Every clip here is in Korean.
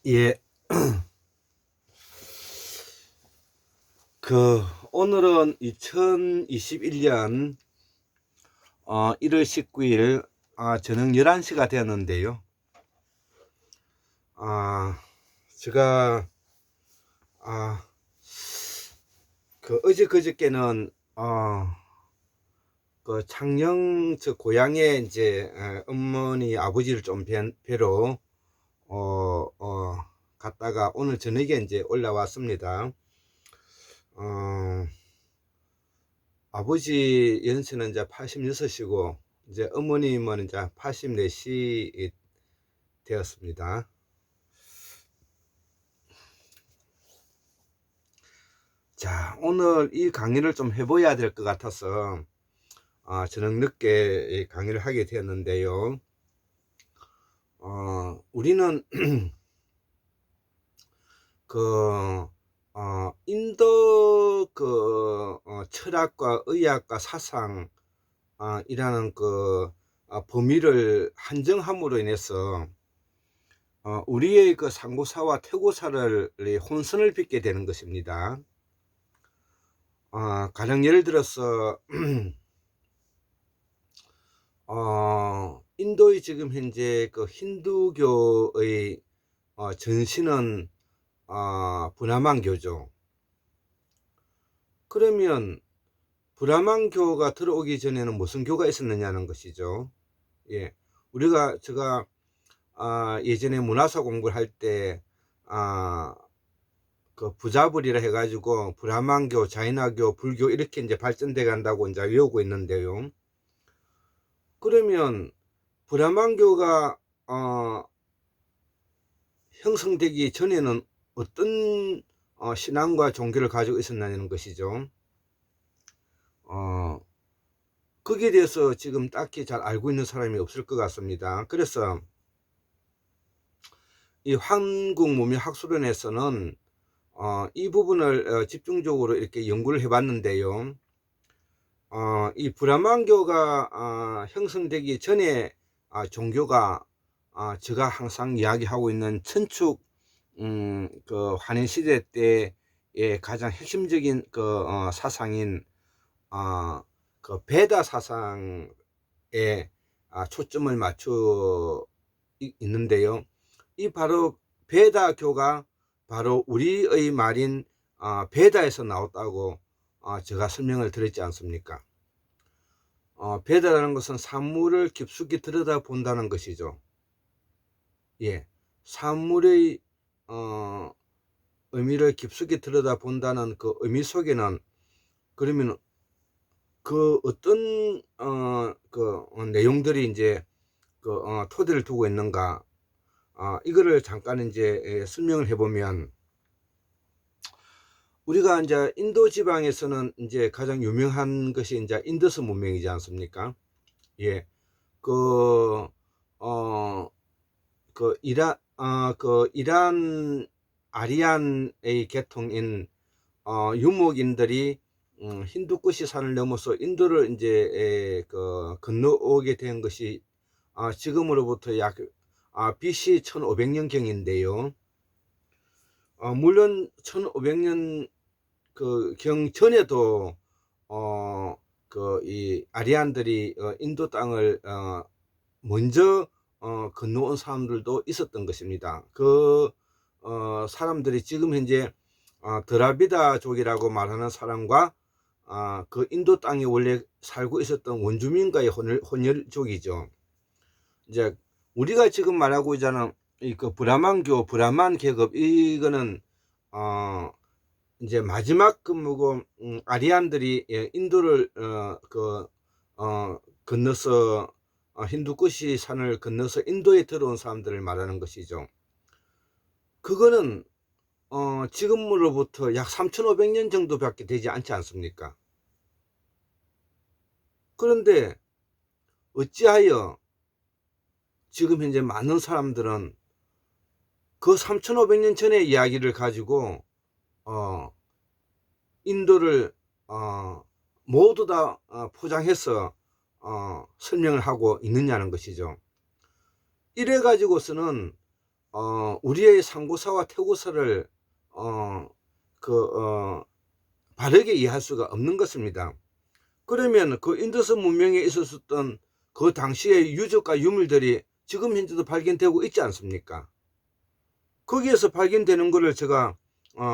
예, 오늘은 2021년 1월 19일 저녁 11시가 되었는데요. 제가 아, 어제 그저께는 창녕 저 고향에 이제 어머니 아버지를 좀 뵈러 갔다가 오늘 저녁에 이제 올라왔습니다. 어, 아버지 연세는 이제 86이고 이제 어머님은 이제 84시 되었습니다. 자, 오늘 이 강의를 좀 해봐야 될 것 같아서 저녁 늦게 이 강의를 하게 되었는데요. 우리는 인도 철학과 의학과 사상 이라는 범위를 한정함으로 인해서 우리의 상고사와 퇴고사를 혼선을 빚게 되는 것입니다. 가령 예를 들어서 인도의 지금 현재 힌두교의 전신은 브라만교죠. 그러면 브라만교가 들어오기 전에는 무슨 교가 있었느냐는 것이죠. 예, 제가 예전에 문화사 공부를 할 때 부자불이라 해가지고 브라만교, 자이나교, 불교 이렇게 이제 발전돼 간다고 이제 외우고 있는데요. 그러면 브라만교가 형성되기 전에는 어떤 신앙과 종교를 가지고 있었냐는 것이죠. 거기에 대해서 지금 딱히 잘 알고 있는 사람이 없을 것 같습니다. 그래서 이 한국문명학술원에서는 이 부분을 집중적으로 이렇게 연구를 해봤는데요. 이 브라만교가 형성되기 전에 종교가 제가 항상 이야기하고 있는 천축 환인 시대 때의 가장 핵심적인 사상인 베다 사상에 초점을 맞춰 있는데요. 이 바로 베다교가 바로 우리의 말인 베다에서 나왔다고 제가 설명을 드렸지 않습니까? 베다라는 것은 산물을 깊숙이 들여다 본다는 것이죠. 예, 산물의 의미를 깊숙이 들여다 본다는 그 의미 속에는 그러면 어떤 내용들이 이제 토대를 두고 있는가, 이거를 잠깐 이제 설명을 해보면, 우리가 이제 인도 지방에서는 이제 가장 유명한 것이 이제 인더스 문명이지 않습니까? 예, 그, 어, 이란 아리안의 계통인 유목인들이 힌두쿠시 산을 넘어서 인도를 이제 건너오게 된 것이 지금으로부터 약 BC 1500년 경인데요. 물론 1500년 경 전에도 이 아리안들이 인도 땅을 먼저 건너온 사람들도 있었던 것입니다. 사람들이 지금 현재 드라비다족이라고 말하는 사람과 인도 땅에 원래 살고 있었던 원주민과의 혼혈족이죠. 이제 우리가 지금 말하고 있잖아, 브라만교, 브라만 계급, 이거는 이제 마지막 아리안들이 인도를 건너서 힌두쿠시 산을 건너서 인도에 들어온 사람들을 말하는 것이죠. 그거는 지금으로부터 약 3500년 정도밖에 되지 않지 않습니까? 그런데 어찌하여 지금 현재 많은 사람들은 그 3500년 전의 이야기를 가지고 인도를 모두 다 포장해서 설명을 하고 있느냐는 것이죠. 이래 가지고서는 우리의 상고사와 태고사를 바르게 이해할 수가 없는 것입니다. 그러면 그 인더스 문명에 있었던 그 당시의 유적과 유물들이 지금 현재도 발견되고 있지 않습니까? 거기에서 발견되는 것을 제가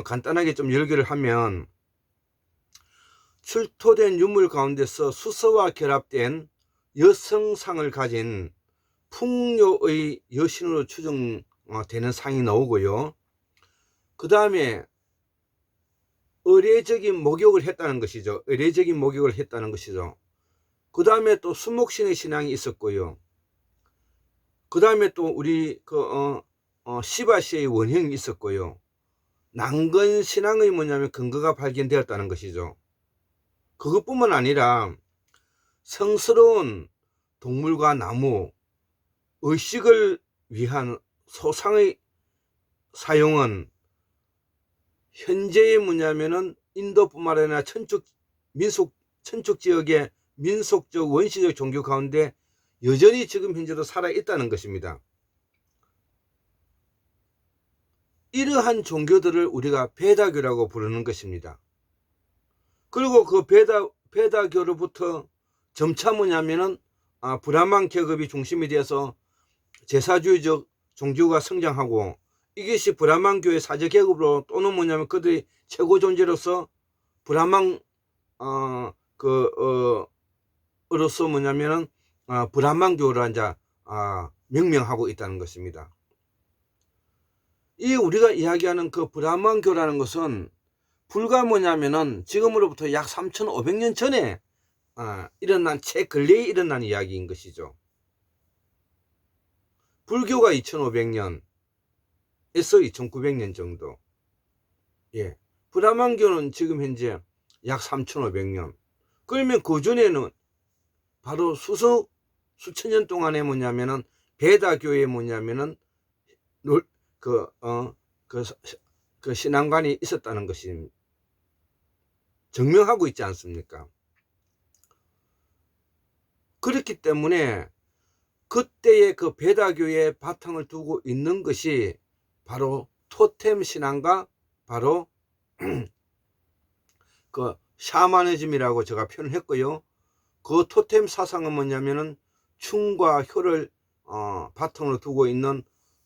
간단하게 좀 열거를 하면, 출토된 유물 가운데서 수서와 결합된 여성상을 가진 풍요의 여신으로 추정되는 상이 나오고요. 그 다음에 의례적인 목욕을 했다는 것이죠. 의례적인 목욕을 했다는 것이죠. 그 다음에 또 수목신의 신앙이 있었고요. 그 다음에 또 우리 시바시의 원형이 있었고요. 난건 신앙의 근거가 발견되었다는 것이죠. 그것뿐만 아니라 성스러운 동물과 나무, 의식을 위한 소상의 사용은 현재의 인도뿐만 아니라 천축 지역의 민속적 원시적 종교 가운데 여전히 지금 현재도 살아있다는 것입니다. 이러한 종교들을 우리가 베다교라고 부르는 것입니다. 그리고 그 베다교로부터 점차 브라만 계급이 중심이 되어서 제사주의적 종교가 성장하고, 이것이 브라만교의 사제 계급으로, 또는 그들이 최고 존재로서 브라만 으로서 브라만교를 이제 명명하고 있다는 것입니다. 이 우리가 이야기하는 그 브라만교라는 것은 불과 지금으로부터 약 3,500년 전에 일어난, 근래에 일어난 이야기인 것이죠. 불교가 2,500년에서 2,900년 정도. 예. 브라만교는 지금 현재 약 3,500년. 그러면 그 전에는 바로 수천 년 동안에 베다교에 그 신앙관이 있었다는 것이 증명하고 있지 않습니까? 그렇기 때문에 그때의 그 베다교의 바탕을 두고 있는 것이 바로 토템 신앙과 바로 그 샤머니즘이라고 제가 표현을 했고요. 그 토템 사상은 충과 효를 바탕으로 두고 있는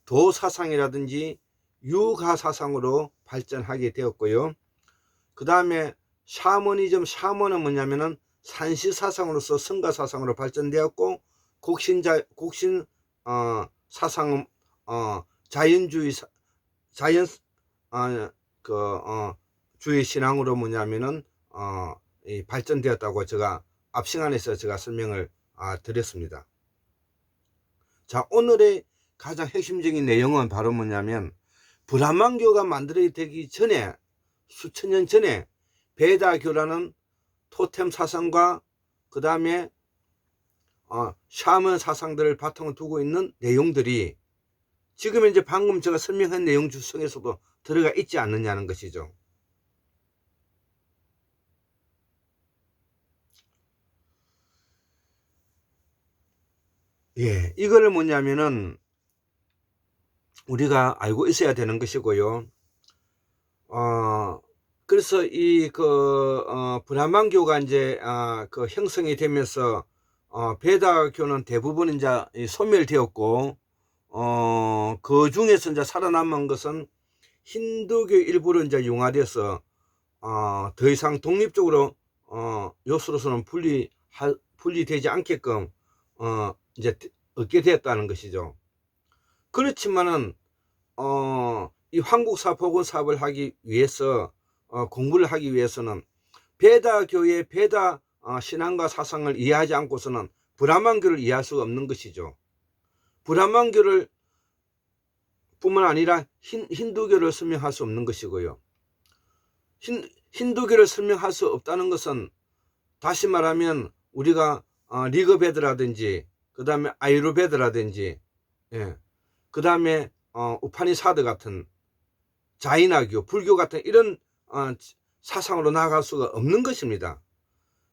도 사상이라든지 유가 사상으로 발전하게 되었고요. 그 다음에 샤머니즘, 샤머는 산시 사상으로서 성가 사상으로 발전되었고, 곡신 사상은 자연주의 주의 신앙으로 발전되었다고 제가 앞 시간에서 제가 설명을 드렸습니다. 자, 오늘의 가장 핵심적인 내용은 바로 브라만교가 만들어지기 전에, 수천 년 전에 베다교라는 토템 사상과 그 다음에 샤먼 사상들을 바탕으로 두고 있는 내용들이 지금 이제 방금 제가 설명한 내용 중에서도 들어가 있지 않느냐는 것이죠. 예, 이거를 우리가 알고 있어야 되는 것이고요. 그래서 브라만교가 이제 형성이 되면서 베다교는 대부분 이제 소멸되었고, 그 중에서 이제 살아남은 것은 힌두교 일부로 이제 융화돼서 더 이상 독립적으로 요소로서는 분리되지 않게끔 이제 얻게 되었다는 것이죠. 그렇지만은 이 한국사 복원 사업을 하기 위해서 공부를 하기 위해서는 베다교의 베다 신앙과 사상을 이해하지 않고서는 브라만교를 이해할 수가 없는 것이죠. 브라만교를 뿐만 아니라 힌두교를 설명할 수 없는 것이고요. 힌두교를 설명할 수 없다는 것은 다시 말하면 우리가 리그베드라든지 그 다음에 아유르베드라든지, 예, 그 다음에 우파니사드 같은 자이나교, 불교 같은 이런 사상으로 나아갈 수가 없는 것입니다.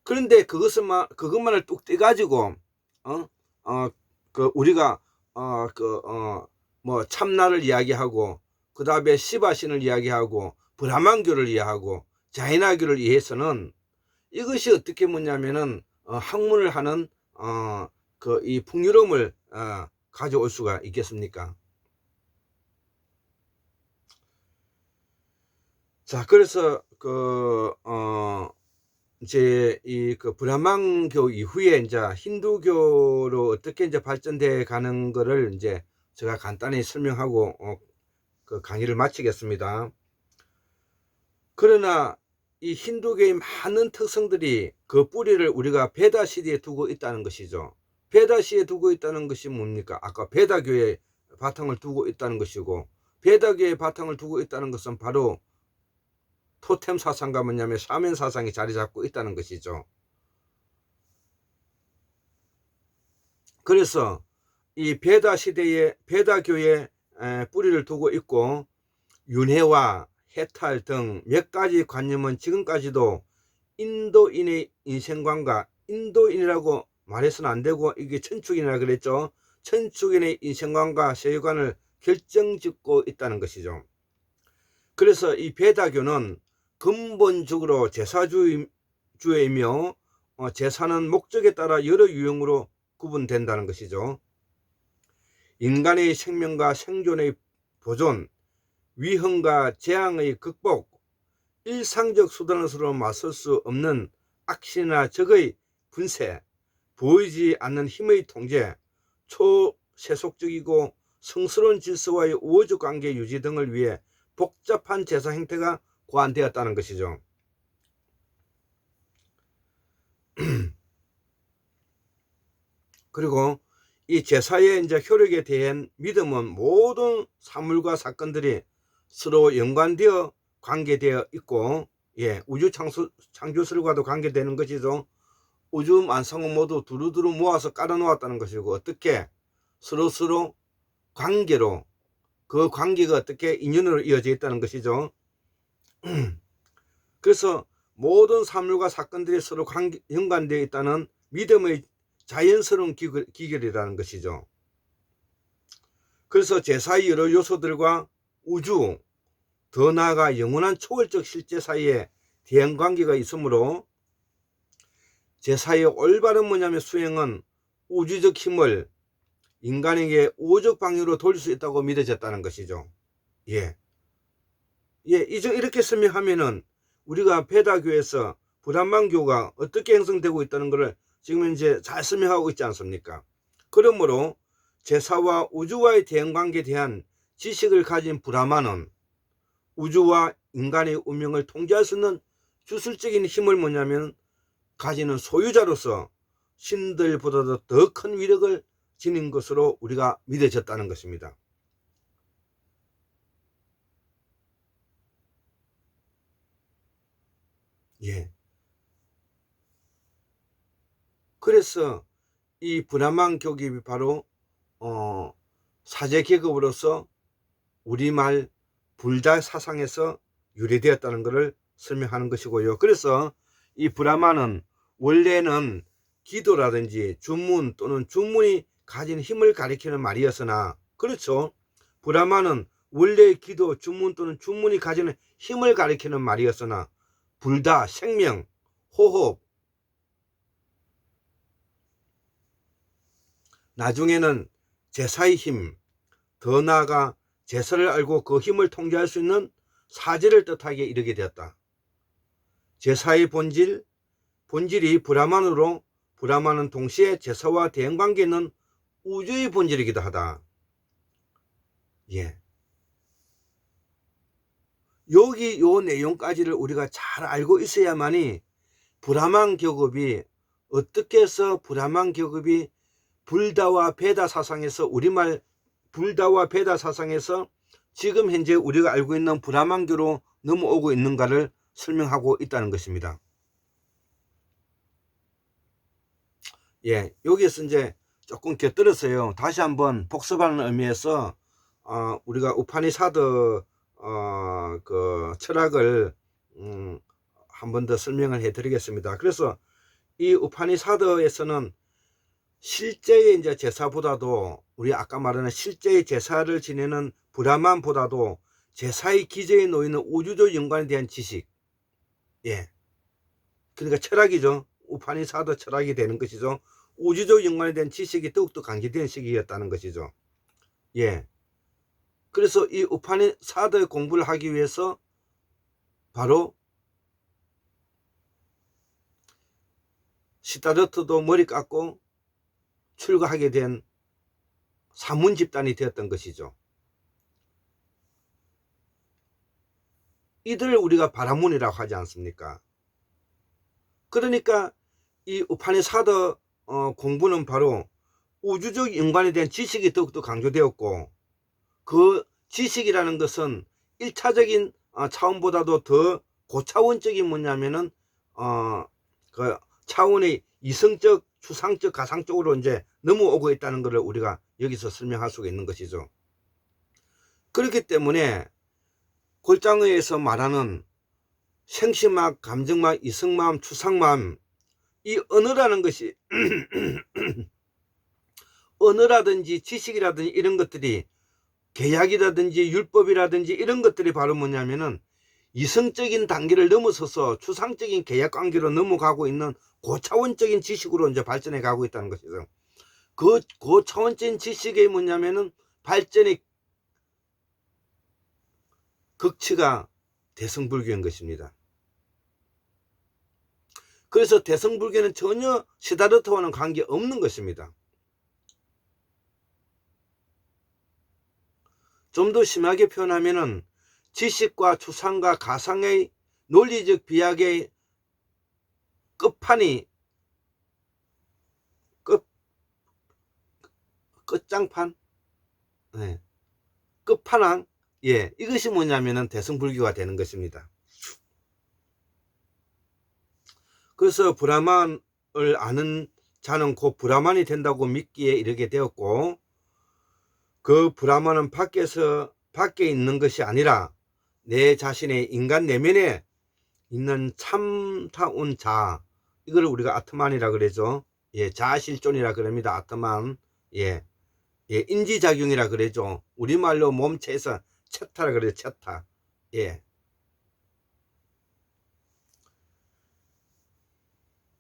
그런데 그것만을 뚝 떼가지고 우리가 뭐 참나를 이야기하고 그 다음에 시바신을 이야기하고 브라만교를 이해하고 자이나교를 이해해서는 이것이 어떻게 뭐냐면은 학문을 하는 그 이 풍요로움을 가져올 수가 있겠습니까? 자, 그래서 이제 이 그 브라만교 이후에 이제 힌두교로 어떻게 이제 발전돼 가는 거를 이제 제가 간단히 설명하고 그 강의를 마치겠습니다. 그러나 이 힌두교의 많은 특성들이 그 뿌리를 우리가 베다 시대에 두고 있다는 것이죠. 베다 시대에 두고 있다는 것이 뭡니까? 아까 베다교의 바탕을 두고 있다는 것이고, 베다교의 바탕을 두고 있다는 것은 바로 토템 사상과 뭐냐면 사면 사상이 자리 잡고 있다는 것이죠. 그래서 이 베다 시대에 베다교의 뿌리를 두고 있고, 윤회와 해탈 등 몇 가지 관념은 지금까지도 인도인의 인생관과, 인도인이라고 말해서는 안 되고 이게 천축인이라 그랬죠. 천축인의 인생관과 세계관을 결정짓고 있다는 것이죠. 그래서 이 베다교는 근본적으로 제사주의며 제사는 목적에 따라 여러 유형으로 구분된다는 것이죠. 인간의 생명과 생존의 보존, 위험과 재앙의 극복, 일상적 수단으로 맞설 수 없는 악신이나 적의 분쇄, 보이지 않는 힘의 통제, 초세속적이고 성스러운 질서와의 우호적 관계 유지 등을 위해 복잡한 제사 행태가 고안되었다는 것이죠. 그리고 이 제사의 이제 효력에 대한 믿음은 모든 사물과 사건들이 서로 연관되어 관계되어 있고, 우주 창조설과도 관계되는 것이죠. 우주 만성은 모두 두루두루 모아서 깔아 놓았다는 것이고, 어떻게 서로 관계로, 그 관계가 어떻게 인연으로 이어져 있다는 것이죠. 그래서 모든 사물과 사건들이 서로 연관되어 있다는 믿음의 자연스러운 기결이라는 것이죠. 그래서 제사의 여러 요소들과 우주, 더 나아가 영원한 초월적 실제 사이에 대응관계가 있으므로 제사의 올바른 뭐냐면 수행은 우주적 힘을 인간에게 우주적 방향으로 돌릴 수 있다고 믿어졌다는 것이죠. 이렇게 설명하면은 우리가 베다교에서 브라만교가 어떻게 형성되고 있다는 것을 지금 이제 잘 설명하고 있지 않습니까? 그러므로 제사와 우주와의 대응관계에 대한 지식을 가진 브라만은 우주와 인간의 운명을 통제할 수 있는 주술적인 힘을 뭐냐면 가지는 소유자로서 신들보다도 더 큰 위력을 지닌 것으로 우리가 믿어졌다는 것입니다. 그래서 이 브라만 교급이 바로 사제 계급으로서 우리말 불자 사상에서 유래되었다는 것을 설명하는 것이고요. 그래서 이 브라만은 원래는 기도라든지 주문 또는 주문이 가진 힘을 가리키는 말이었으나, 그렇죠, 브라만은 원래 기도, 주문 또는 주문이 가지는 힘을 가리키는 말이었으나 불다, 생명, 호흡, 나중에는 제사의 힘, 더 나아가 제사를 알고 그 힘을 통제할 수 있는 사제를 뜻하게 이르게 되었다. 제사의 본질이 브라만으로, 브라만은 동시에 제사와 대응관계에 있는 우주의 본질이기도 하다. 여기 요 내용까지를 우리가 잘 알고 있어야만이 브라만 계급이 어떻게 해서 브라만 계급이 불다와 베다 사상에서, 우리말 불다와 베다 사상에서 지금 현재 우리가 알고 있는 브라만교로 넘어오고 있는가를 설명하고 있다는 것입니다. 여기에서 이제 조금 곁들여서요, 다시 한번 복습하는 의미에서 우리가 우파니사드 그 철학을 한 번 더 설명을 해 드리겠습니다. 그래서 이 우파니사드에서는 실제의 이제 제사보다도 우리 아까 말하는 실제의 제사를 지내는 브라만보다도 제사의 기저에 놓이는 우주적 연관에 대한 지식, 예, 그러니까 철학이죠. 우파니사드 철학이 되는 것이죠. 우주적 연관에 대한 지식이 더욱더 강조된 시기였다는 것이죠. 예, 그래서 이 우파니사드 공부를 하기 위해서 바로 시다르트도 머리 깎고 출가하게 된 사문 집단이 되었던 것이죠. 이들을 우리가 바라문이라고 하지 않습니까? 그러니까 이 우파니사드 공부는 바로 우주적 연관에 대한 지식이 더욱더 강조되었고, 그 지식이라는 것은 1차적인 차원보다도 더 고차원적인 뭐냐면은 그 차원의 이성적, 추상적, 가상적으로 이제 넘어오고 있다는 것을 우리가 여기서 설명할 수가 있는 것이죠. 그렇기 때문에 골장에서 말하는 생심학, 감정학, 이성마음, 추상마음, 이 언어라는 것이 언어라든지 지식이라든지 이런 것들이 계약이라든지 율법이라든지 이런 것들이 바로 뭐냐면은 이성적인 단계를 넘어서서 추상적인 계약 관계로 넘어가고 있는 고차원적인 지식으로 이제 발전해 가고 있다는 것이죠. 그 고차원적인 지식이 뭐냐면은 발전의 극치가 대성불교인 것입니다. 그래서 대성불교는 전혀 시다르트와는 관계 없는 것입니다. 좀 더 심하게 표현하면은 지식과 추상과 가상의 논리적 비약의 끝판이 끝장판, 네, 끝판왕, 예, 이것이 뭐냐면은 대성불교가 되는 것입니다. 그래서 브라만을 아는 자는 곧 브라만이 된다고 믿기에 이르게 되었고, 그 브라만은 밖에 있는 것이 아니라 내 자신의 인간 내면에 있는 참다운 자, 이걸 우리가 아트만이라 그러죠. 예, 자아실존이라 그럽니다. 아트만. 예, 예, 인지작용이라 그러죠. 우리말로 몸체에서 체타라 그래요. 체타. 예,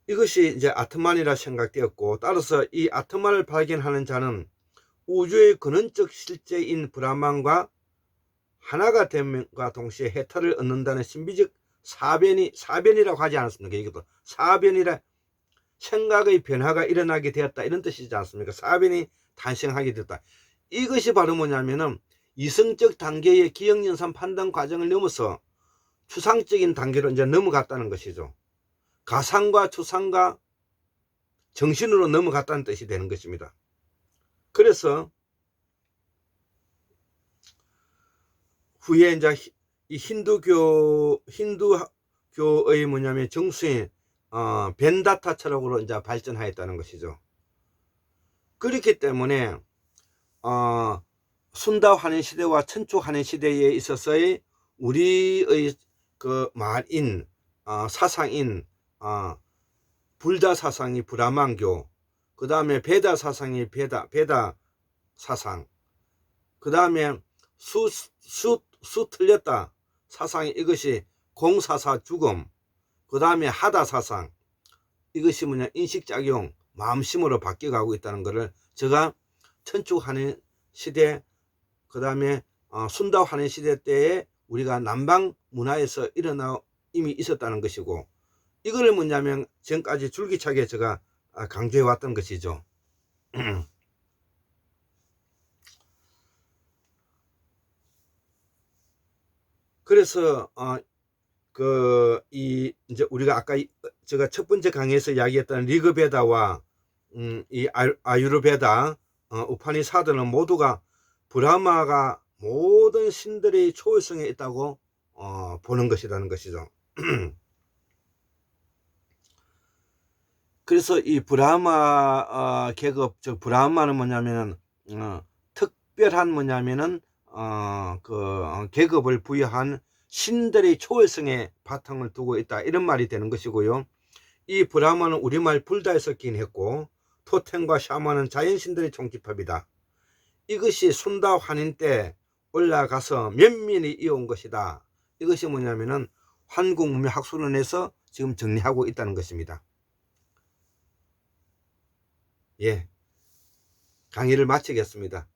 이것이 이제 아트만이라 생각되었고, 따라서 이 아트만을 발견하는 자는 우주의 근원적 실제인 브라만과 하나가 됨과 동시에 해탈을 얻는다는 신비적 사변이라고 하지 않았습니까? 이것도 사변이라, 생각의 변화가 일어나게 되었다, 이런 뜻이지 않습니까? 사변이 탄생하게 됐다. 이것이 바로 뭐냐면은 이성적 단계의 기억연산 판단 과정을 넘어서 추상적인 단계로 이제 넘어갔다는 것이죠. 가상과 추상과 정신으로 넘어갔다는 뜻이 되는 것입니다. 그래서 후에 이제 이 힌두교의 뭐냐면 정수인 벤다타 철학으로 이제 발전하였다는 것이죠. 그렇기 때문에 순다 환인 시대와 천초 환인 시대에 있어서의 우리의 그 말인 사상인 불다 사상이 브라만교, 그 다음에 베다 사상이 베다 사상, 그 다음에 수 틀렸다 사상이 이것이 공사사 죽음, 그 다음에 하다 사상, 이것이 뭐냐 인식작용, 마음심으로 바뀌어가고 있다는 것을 제가 천축하는 시대, 그 다음에 순다하는 시대 때에 우리가 남방 문화에서 이미 있었다는 것이고, 이거를 뭐냐면 지금까지 줄기차게 제가 강조해 왔던 것이죠. 그래서 이제 우리가 아까 제가 첫 번째 강의에서 이야기했던 리그베다와 이 아유르베다, 우파니사드는 모두가 브라마가 모든 신들의 초월성에 있다고 보는 것이라는 것이죠. 그래서 이 브라마 계급, 즉 브라마는 뭐냐면은 특별한 뭐냐면은 계급을 부여한 신들의 초월성에 바탕을 두고 있다, 이런 말이 되는 것이고요. 이 브라마는 우리말 불다에 섞긴 했고, 토템과 샤먼은 자연신들의 총집합이다. 이것이 순다 환인 때 올라가서 면면이 이어온 것이다. 이것이 뭐냐면은 한국문명학술원에서 지금 정리하고 있다는 것입니다. 예, 강의를 마치겠습니다.